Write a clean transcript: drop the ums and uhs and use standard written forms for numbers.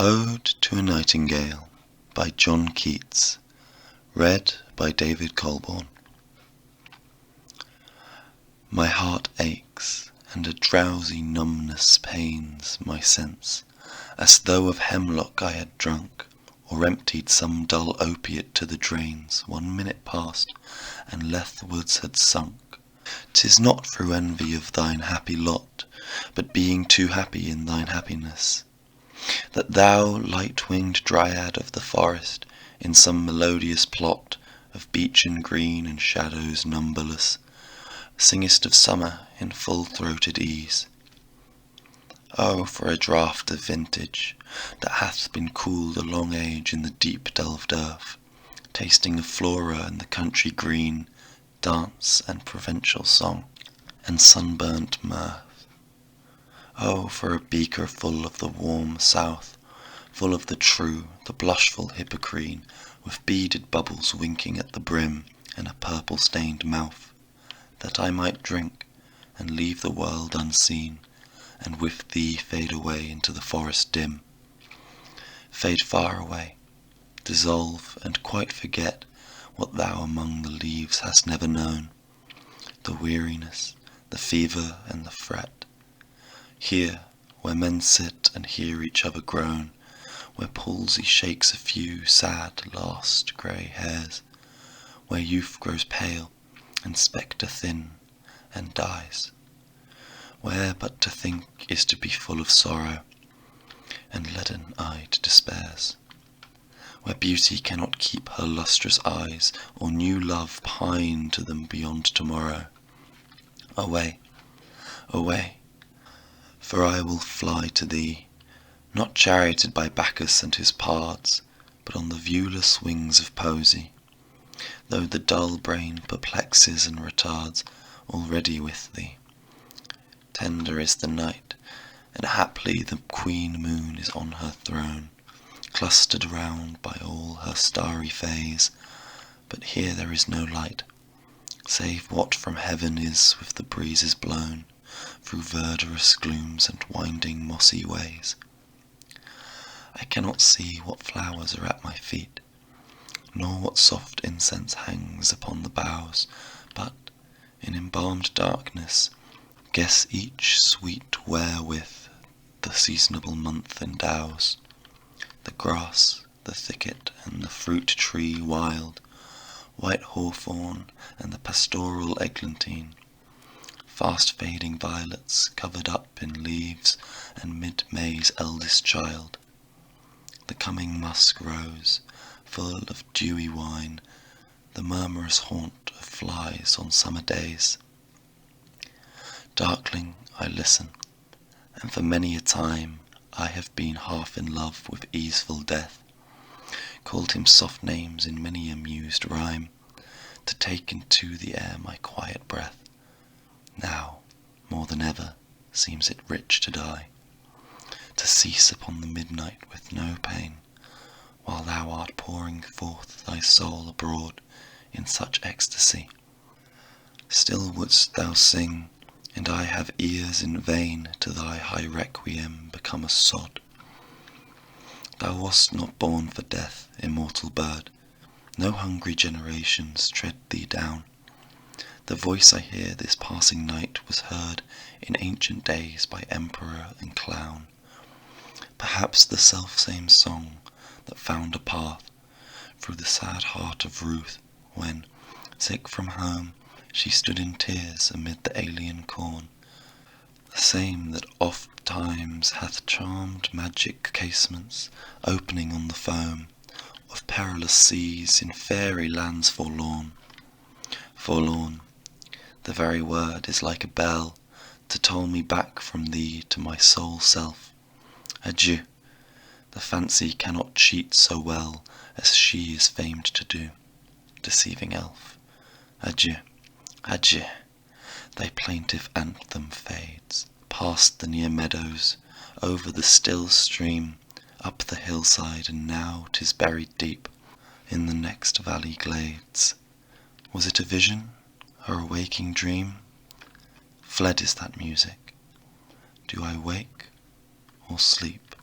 Ode to a Nightingale by John Keats. Read by David Colborne. My heart aches, and a drowsy numbness pains my sense, as though of hemlock I had drunk, or emptied some dull opiate to the drains 1 minute past, and leathwards had sunk. 'Tis not through envy of thine happy lot, but being too happy in thine happiness, that thou, light-winged dryad of the forest, in some melodious plot of beechen green and shadows numberless, singest of summer in full-throated ease. Oh, for a draught of vintage, that hath been cooled a long age in the deep-delved earth, tasting of flora and the country green, dance and provincial song, and sunburnt mirth. Oh, for a beaker full of the warm south, full of the true, the blushful hippocrene, with beaded bubbles winking at the brim, and a purple-stained mouth, that I might drink, and leave the world unseen, and with thee fade away into the forest dim. Fade far away, dissolve, and quite forget what thou among the leaves hast never known, the weariness, the fever, and the fret. Here, where men sit and hear each other groan, where palsy shakes a few sad last grey hairs, where youth grows pale and spectre thin and dies, where but to think is to be full of sorrow, and leaden-eyed despairs, where beauty cannot keep her lustrous eyes, or new love pine to them beyond tomorrow. Away, away, for I will fly to thee, not charioted by Bacchus and his pards, but on the viewless wings of poesy, though the dull brain perplexes and retards, already with thee. Tender is the night, and haply the queen moon is on her throne, clustered round by all her starry fays, but here there is no light, save what from heaven is with the breezes blown, through verdurous glooms and winding mossy ways. I cannot see what flowers are at my feet, nor what soft incense hangs upon the boughs, but, in embalmed darkness, guess each sweet wherewith the seasonable month endows. The grass, the thicket, and the fruit-tree wild, white hawthorn, and the pastoral eglantine, fast-fading violets covered up in leaves, and mid-May's eldest child, the coming musk rose, full of dewy wine, the murmurous haunt of flies on summer days. Darkling I listen, and for many a time I have been half in love with easeful death, called him soft names in many a mused rhyme, to take into the air my quiet breath. Now, more than ever, seems it rich to die, to cease upon the midnight with no pain, while thou art pouring forth thy soul abroad in such ecstasy. Still wouldst thou sing, and I have ears in vain to thy high requiem become a sod. Thou wast not born for death, immortal bird, no hungry generations tread thee down. The voice I hear this passing night was heard in ancient days by emperor and clown, perhaps the self-same song that found a path through the sad heart of Ruth, when, sick from home, she stood in tears amid the alien corn, the same that oft times hath charmed magic casements opening on the foam of perilous seas in fairy lands forlorn. Forlorn, the very word is like a bell to toll me back from thee to my sole self. Adieu, the fancy cannot cheat so well as she is famed to do, deceiving elf. Adieu, adieu, thy plaintive anthem fades, past the near meadows, over the still stream, up the hillside, and now 'tis buried deep in the next valley glades. Was it a vision, or a waking dream? Fled is that music. Do I wake or sleep?